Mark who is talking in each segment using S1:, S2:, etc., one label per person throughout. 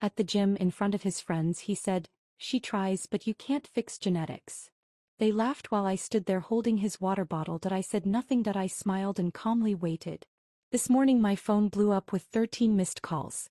S1: At the gym in front of his friends he said, "She tries but you can't fix genetics." They laughed while I stood there holding his water bottle. That I said nothing. That I smiled and calmly waited. This morning my phone blew up with 13 missed calls.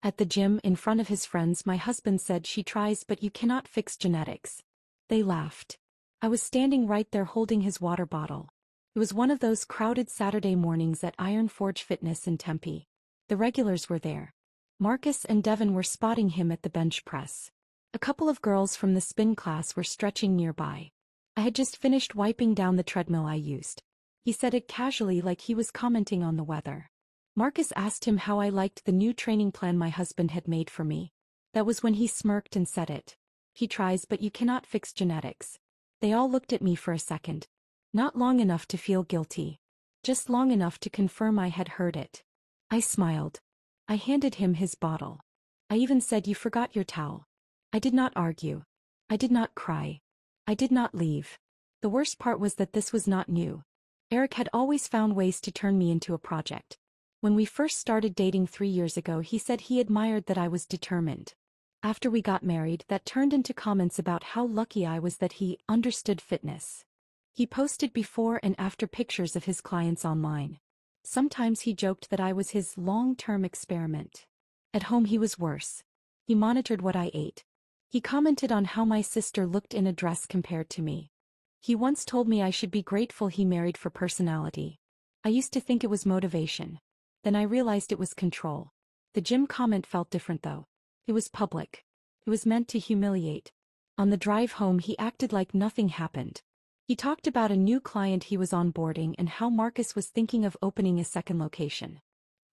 S1: At the gym in front of his friends my husband said, "She tries but you cannot fix genetics." They laughed. I was standing right there holding his water bottle. It was one of those crowded Saturday mornings at Iron Forge Fitness in Tempe. The regulars were there. Marcus and Devin were spotting him at the bench press. A couple of girls from the spin class were stretching nearby. I had just finished wiping down the treadmill I used. He said it casually, like he was commenting on the weather. Marcus asked him how I liked the new training plan my husband had made for me. That was when he smirked and said it. "He tries but you cannot fix genetics." They all looked at me for a second. Not long enough to feel guilty. Just long enough to confirm I had heard it. I smiled. I handed him his bottle. I even said, "You forgot your towel." I did not argue. I did not cry. I did not leave. The worst part was that this was not new. Eric had always found ways to turn me into a project. When we first started dating 3 years ago, he said he admired that I was determined. After we got married, that turned into comments about how lucky I was that he understood fitness. He posted before and after pictures of his clients online. Sometimes he joked that I was his long-term experiment. At home he was worse. He monitored what I ate. He commented on how my sister looked in a dress compared to me. He once told me I should be grateful he married for personality. I used to think it was motivation. Then I realized it was control. The gym comment felt different though. It was public. It was meant to humiliate. On the drive home he acted like nothing happened. He talked about a new client he was onboarding and how Marcus was thinking of opening a second location.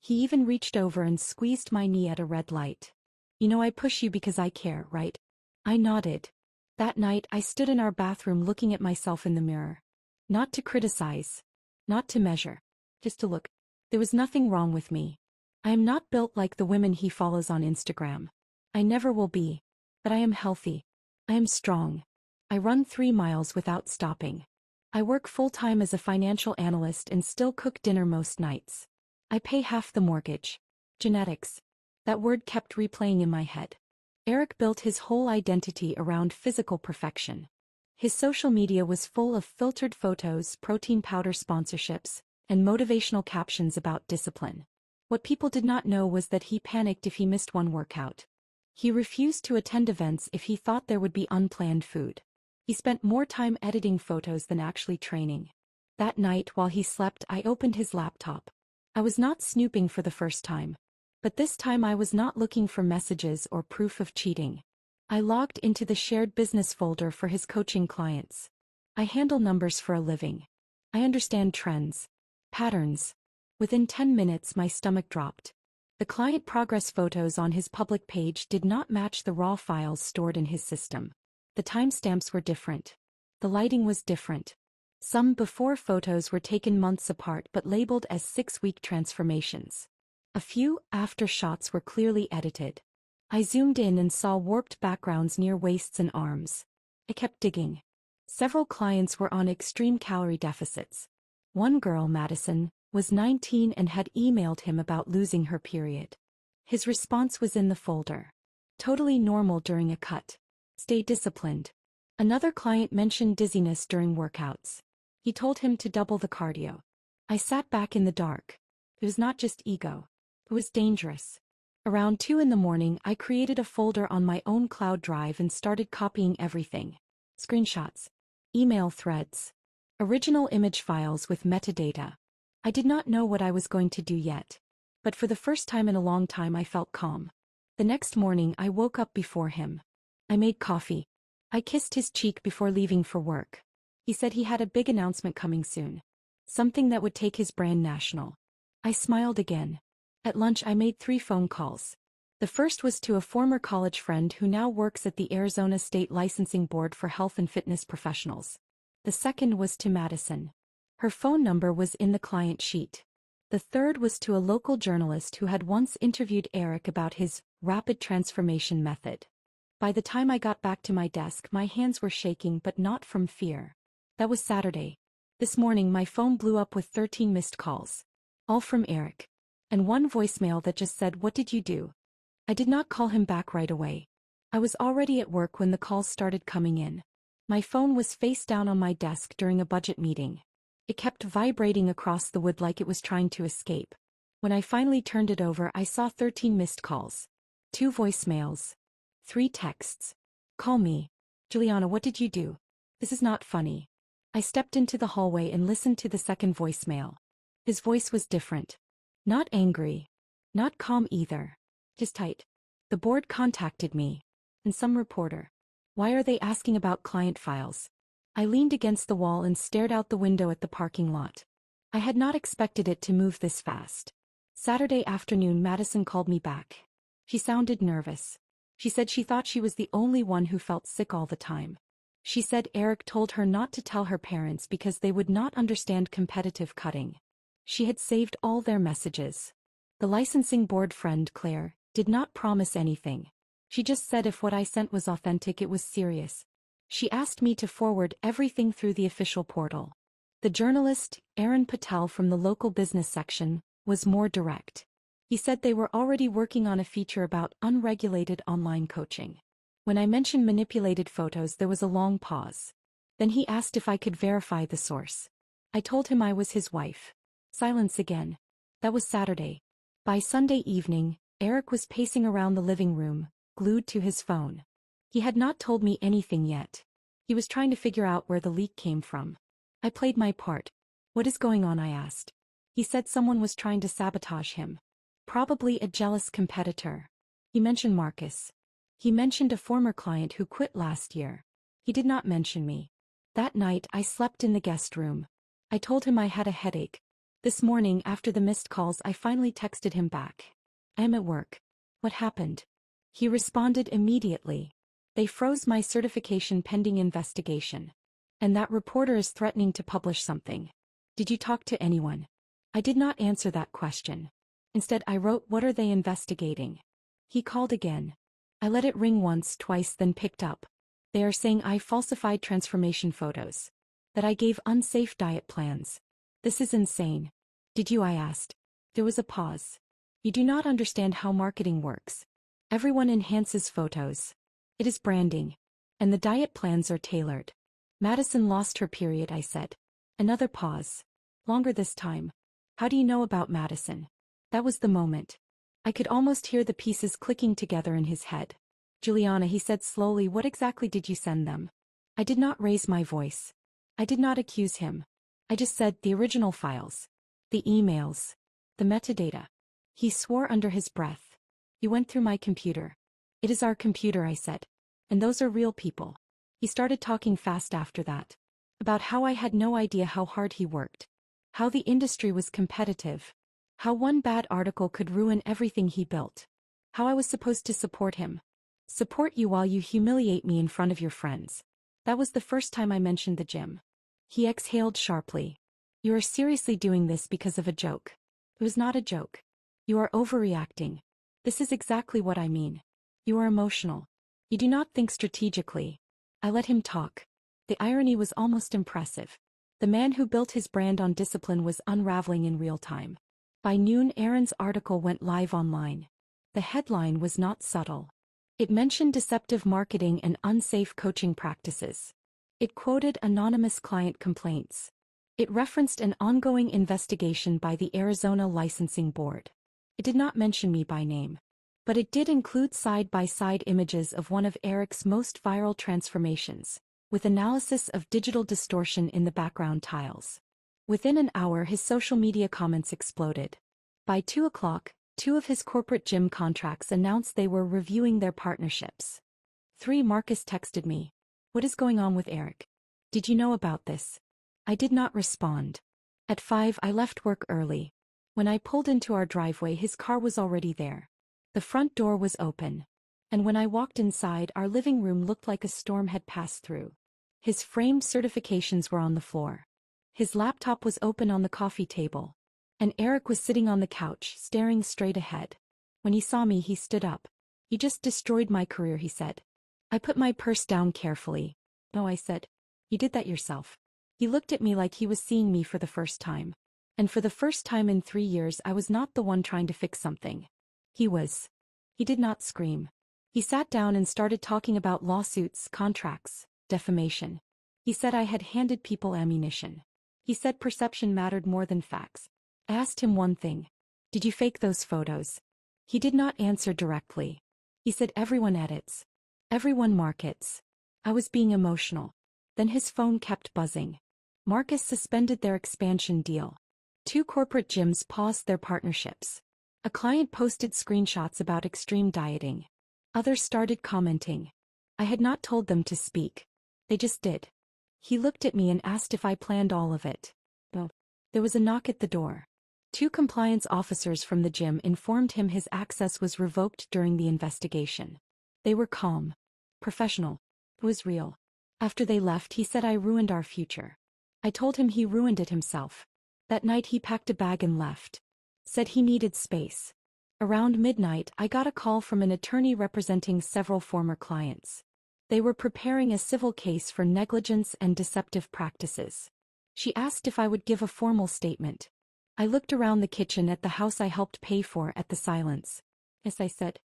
S1: He even reached over and squeezed my knee at a red light. "You know I push you because I care, right?" I nodded. That night I stood in our bathroom looking at myself in the mirror. Not to criticize. Not to measure. Just to look. There was nothing wrong with me. I am not built like the women he follows on Instagram. I never will be. But I am healthy. I am strong. I run 3 miles without stopping. I work full-time as a financial analyst and still cook dinner most nights. I pay half the mortgage. Genetics. That word kept replaying in my head. Eric built his whole identity around physical perfection. His social media was full of filtered photos, protein powder sponsorships, and motivational captions about discipline. What people did not know was that he panicked if he missed one workout. He refused to attend events if he thought there would be unplanned food. He spent more time editing photos than actually training. That night while he slept I opened his laptop. I was not snooping for the first time. But this time I was not looking for messages or proof of cheating. I logged into the shared business folder for his coaching clients. I handle numbers for a living. I understand trends. Patterns. Within 10 minutes my stomach dropped. The client progress photos on his public page did not match the raw files stored in his system. The timestamps were different. The lighting was different. Some before photos were taken months apart but labeled as 6-week transformations. A few after shots were clearly edited. I zoomed in and saw warped backgrounds near waists and arms. I kept digging. Several clients were on extreme calorie deficits. One girl, Madison, was 19 and had emailed him about losing her period. His response was in the folder. "Totally normal during a cut. Stay disciplined." Another client mentioned dizziness during workouts. He told him to double the cardio. I sat back in the dark. It was not just ego. It was dangerous. Around 2 in the morning I created a folder on my own cloud drive and started copying everything. Screenshots. Email threads. Original image files with metadata. I did not know what I was going to do yet. But for the first time in a long time I felt calm. The next morning I woke up before him. I made coffee. I kissed his cheek before leaving for work. He said he had a big announcement coming soon. Something that would take his brand national. I smiled again. At lunch I made 3 phone calls. The first was to a former college friend who now works at the Arizona State Licensing Board for Health and Fitness Professionals. The second was to Madison. Her phone number was in the client sheet. The third was to a local journalist who had once interviewed Eric about his rapid transformation method. By the time I got back to my desk my hands were shaking, but not from fear. That was Saturday. This morning my phone blew up with 13 missed calls. All from Eric. And one voicemail that just said, "What did you do?" I did not call him back right away. I was already at work when the calls started coming in. My phone was face down on my desk during a budget meeting. It kept vibrating across the wood like it was trying to escape. When I finally turned it over, I saw 13 missed calls. 2 voicemails. 3 texts. Call me. Juliana, what did you do? This is not funny. I stepped into the hallway and listened to the second voicemail. His voice was different. Not angry. Not calm either. Just tight. The board contacted me. And some reporter. Why are they asking about client files? I leaned against the wall and stared out the window at the parking lot. I had not expected it to move this fast. Saturday afternoon, Madison called me back. She sounded nervous. She said she thought she was the only one who felt sick all the time. She said Eric told her not to tell her parents because they would not understand competitive cutting. She had saved all their messages. The licensing board friend, Claire, did not promise anything. She just said if what I sent was authentic, it was serious. She asked me to forward everything through the official portal. The journalist, Aaron Patel from the local business section, was more direct. He said they were already working on a feature about unregulated online coaching. When I mentioned manipulated photos, there was a long pause. Then he asked if I could verify the source. I told him I was his wife. Silence again. That was Saturday. By Sunday evening, Eric was pacing around the living room, glued to his phone. He had not told me anything yet. He was trying to figure out where the leak came from. I played my part. What is going on? I asked. He said someone was trying to sabotage him. Probably a jealous competitor. He mentioned Marcus. He mentioned a former client who quit last year. He did not mention me. That night I slept in the guest room. I told him I had a headache. This morning after the missed calls I finally texted him back. I am at work. What happened? He responded immediately. They froze my certification pending investigation. And that reporter is threatening to publish something. Did you talk to anyone? I did not answer that question. Instead I wrote, what are they investigating? He called again. I let it ring once, twice, then picked up. They are saying I falsified transformation photos. That I gave unsafe diet plans. This is insane. Did you? I asked. There was a pause. You do not understand how marketing works. Everyone enhances photos. It is branding. And the diet plans are tailored. Madison lost her period, I said. Another pause. Longer this time. How do you know about Madison? That was the moment. I could almost hear the pieces clicking together in his head. Juliana, he said slowly, what exactly did you send them? I did not raise my voice. I did not accuse him. I just said the original files. The emails. The metadata. He swore under his breath. You went through my computer. It is our computer, I said. And those are real people. He started talking fast after that. About how I had no idea how hard he worked. How the industry was competitive. How one bad article could ruin everything he built. How I was supposed to support him. Support you while you humiliate me in front of your friends. That was the first time I mentioned the gym. He exhaled sharply. You are seriously doing this because of a joke. It was not a joke. You are overreacting. This is exactly what I mean. You are emotional. You do not think strategically. I let him talk. The irony was almost impressive. The man who built his brand on discipline was unraveling in real time. By noon, Aaron's article went live online. The headline was not subtle. It mentioned deceptive marketing and unsafe coaching practices. It quoted anonymous client complaints. It referenced an ongoing investigation by the Arizona Licensing Board. It did not mention me by name. But it did include side-by-side images of one of Eric's most viral transformations, with analysis of digital distortion in the background tiles. Within an hour, his social media comments exploded. By 2 o'clock, 2 of his corporate gym contracts announced they were reviewing their partnerships. 3. Marcus texted me. What is going on with Eric? Did you know about this? I did not respond. At 5, I left work early. When I pulled into our driveway, his car was already there. The front door was open. And when I walked inside, our living room looked like a storm had passed through. His framed certifications were on the floor. His laptop was open on the coffee table. And Eric was sitting on the couch, staring straight ahead. When he saw me, he stood up. You just destroyed my career, he said. I put my purse down carefully. No, I said. You did that yourself. He looked at me like he was seeing me for the first time. And for the first time in 3 years, I was not the one trying to fix something. He was. He did not scream. He sat down and started talking about lawsuits, contracts, defamation. He said I had handed people ammunition. He said perception mattered more than facts. I asked him one thing. Did you fake those photos? He did not answer directly. He said everyone edits. Everyone markets. I was being emotional. Then his phone kept buzzing. Marcus suspended their expansion deal. 2 corporate gyms paused their partnerships. A client posted screenshots about extreme dieting. Others started commenting. I had not told them to speak. They just did. He looked at me and asked if I planned all of it. Oh. There was a knock at the door. 2 compliance officers from the gym informed him his access was revoked during the investigation. They were calm. Professional. It was real. After they left, he said I ruined our future. I told him he ruined it himself. That night he packed a bag and left. Said he needed space. Around midnight, I got a call from an attorney representing several former clients. They were preparing a civil case for negligence and deceptive practices. She asked if I would give a formal statement. I looked around the kitchen at the house I helped pay for at the silence. As I said,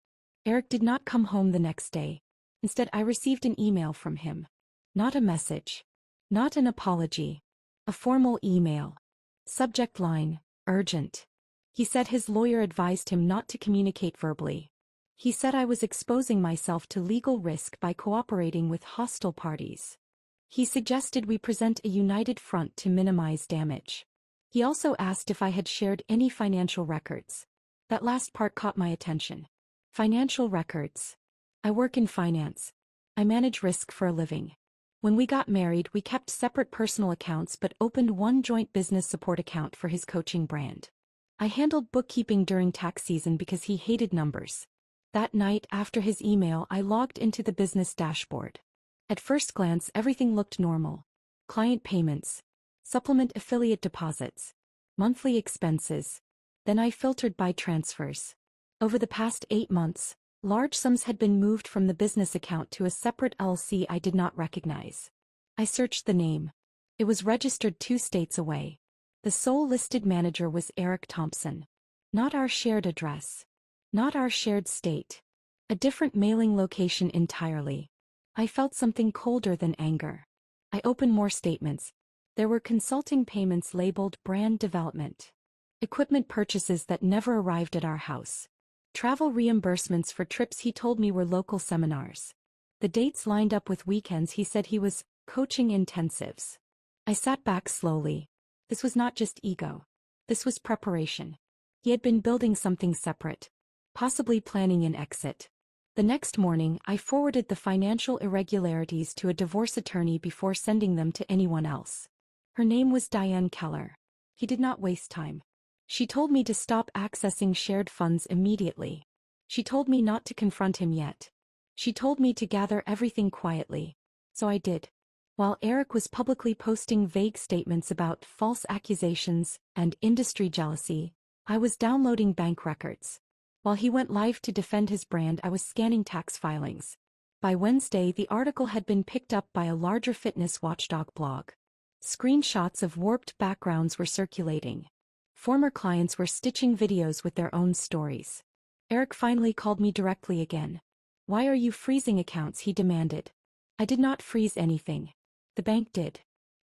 S1: Eric did not come home the next day. Instead, I received an email from him. Not a message. Not an apology. A formal email. Subject line, urgent. He said his lawyer advised him not to communicate verbally. He said I was exposing myself to legal risk by cooperating with hostile parties. He suggested we present a united front to minimize damage. He also asked if I had shared any financial records. That last part caught my attention. Financial records. I work in finance. I manage risk for a living. When we got married, we kept separate personal accounts but opened one joint business support account for his coaching brand. I handled bookkeeping during tax season because he hated numbers. That night, after his email, I logged into the business dashboard. At first glance, everything looked normal. Client payments. Supplement affiliate deposits. Monthly expenses. Then I filtered by transfers. Over the past 8 months, large sums had been moved from the business account to a separate LLC I did not recognize. I searched the name. It was registered 2 states away. The sole listed manager was Eric Thompson. Not our shared address. Not our shared state. A different mailing location entirely. I felt something colder than anger. I opened more statements. There were consulting payments labeled brand development. Equipment purchases that never arrived at our house. Travel reimbursements for trips he told me were local seminars. The dates lined up with weekends he said he was coaching intensives. I sat back slowly. This was not just ego. This was preparation. He had been building something separate. Possibly planning an exit. The next morning, I forwarded the financial irregularities to a divorce attorney before sending them to anyone else. Her name was Diane Keller. He did not waste time. She told me to stop accessing shared funds immediately. She told me not to confront him yet. She told me to gather everything quietly. So I did. While Eric was publicly posting vague statements about false accusations and industry jealousy, I was downloading bank records. While he went live to defend his brand, I was scanning tax filings. By Wednesday, the article had been picked up by a larger fitness watchdog blog. Screenshots of warped backgrounds were circulating. Former clients were stitching videos with their own stories. Eric finally called me directly again. "Why are you freezing accounts?" he demanded. I did not freeze anything. The bank did.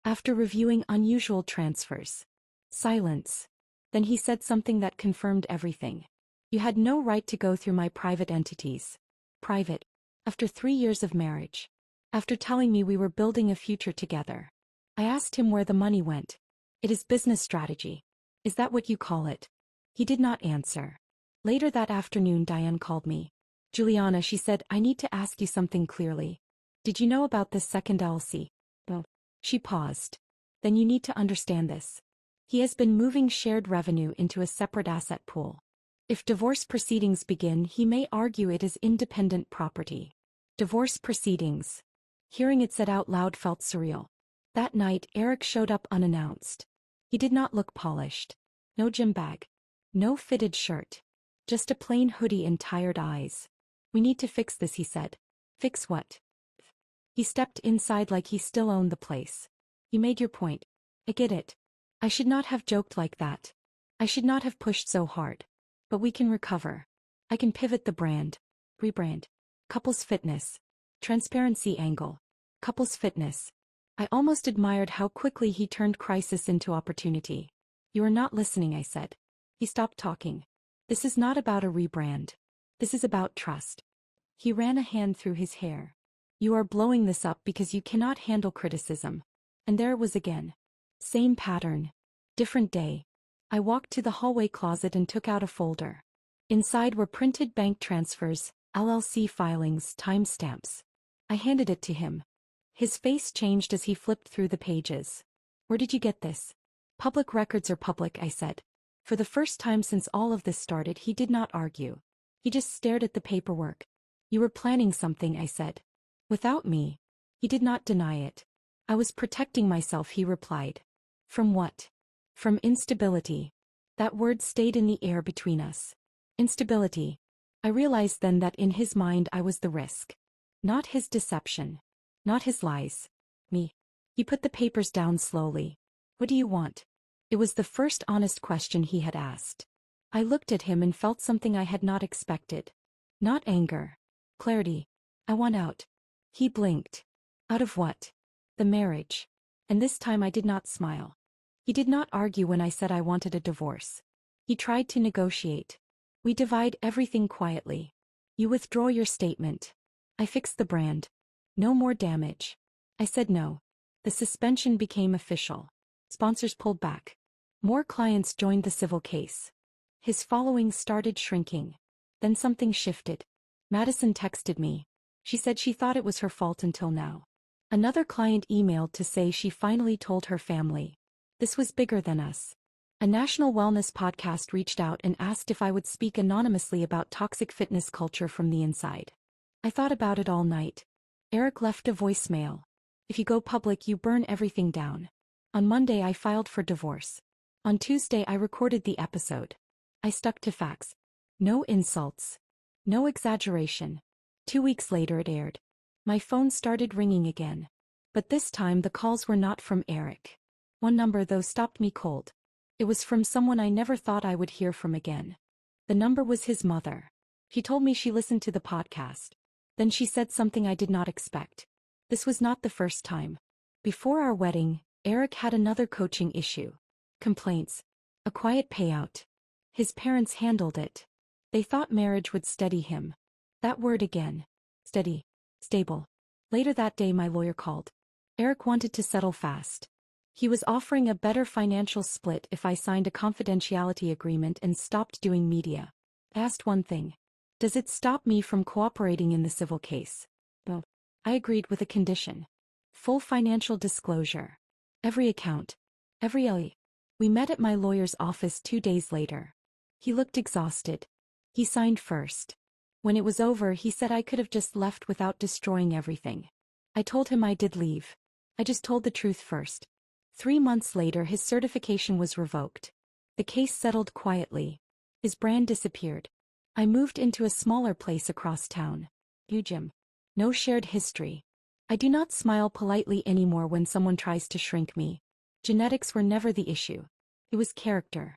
S1: After reviewing unusual transfers. Silence. Then he said something that confirmed everything. "You had no right to go through my private entities." Private. After 3 years of marriage. After telling me we were building a future together. I asked him where the money went. "It is business strategy. Is that what you call it?" He did not answer. Later that afternoon, Diane called me. "Juliana," she said, "I need to ask you something clearly. Did you know about this second LLC?" "Oh." She paused. "Then you need to understand this. He has been moving shared revenue into a separate asset pool. If divorce proceedings begin, he may argue it is independent property." Divorce proceedings. Hearing it said out loud felt surreal. That night, Eric showed up unannounced. He did not look polished. No gym bag. No fitted shirt. Just a plain hoodie and tired eyes. "We need to fix this," he said. "Fix what?" He stepped inside like he still owned the place. "You made your point. I get it. I should not have joked like that. I should not have pushed so hard. But we can recover. I can pivot the brand. Rebrand. Couples fitness. Transparency angle. Couples fitness. I almost admired how quickly he turned crisis into opportunity. You are not listening, I said. He stopped talking. This is not about a rebrand. This is about trust. He ran a hand through his hair. You are blowing this up because you cannot handle criticism. And there it was again. Same pattern. Different day. I walked to the hallway closet and took out a folder. Inside were printed bank transfers, LLC filings, timestamps. I handed it to him. His face changed as he flipped through the pages. Where did you get this? Public records are public, I said. For the first time since all of this started, he did not argue. He just stared at the paperwork. You were planning something, I said. Without me. He did not deny it. I was protecting myself, he replied. From what? From instability. That word stayed in the air between us. Instability. I realized then that in his mind I was the risk. Not his deception. Not his lies. Me. He put the papers down slowly. What do you want? It was the first honest question he had asked. I looked at him and felt something I had not expected. Not anger. Clarity. I want out. He blinked. Out of what? The marriage. And this time I did not smile. He did not argue when I said I wanted a divorce. He tried to negotiate. We divide everything quietly. You withdraw your statement. I fixed the brand. No more damage. I said no. The suspension became official. Sponsors pulled back. More clients joined the civil case. His following started shrinking. Then something shifted. Madison texted me. She said she thought it was her fault until now. Another client emailed to say she finally told her family. This was bigger than us. A national wellness podcast reached out and asked if I would speak anonymously about toxic fitness culture from the inside. I thought about it all night. Eric left a voicemail. If you go public, you burn everything down. On Monday, I filed for divorce. On Tuesday, I recorded the episode. I stuck to facts. No insults. No exaggeration. 2 weeks later, it aired. My phone started ringing again. But this time, the calls were not from Eric. One number, though, stopped me cold. It was from someone I never thought I would hear from again. The number was his mother. She told me she listened to the podcast. Then she said something I did not expect. This was not the first time. Before our wedding, Eric had another coaching issue. Complaints. A quiet payout. His parents handled it. They thought marriage would steady him. That word again. Steady. Stable. Later that day, my lawyer called. Eric wanted to settle fast. He was offering a better financial split if I signed a confidentiality agreement and stopped doing media. I asked one thing. Does it stop me from cooperating in the civil case? No. I agreed with a condition. Full financial disclosure. Every account. Every LE. We met at my lawyer's office 2 days later. He looked exhausted. He signed first. When it was over, he said I could have just left without destroying everything. I told him I did leave. I just told the truth first. 3 months later, his certification was revoked. The case settled quietly. His brand disappeared. I moved into a smaller place across town. New gym. No shared history. I do not smile politely anymore when someone tries to shrink me. Genetics were never the issue. It was character.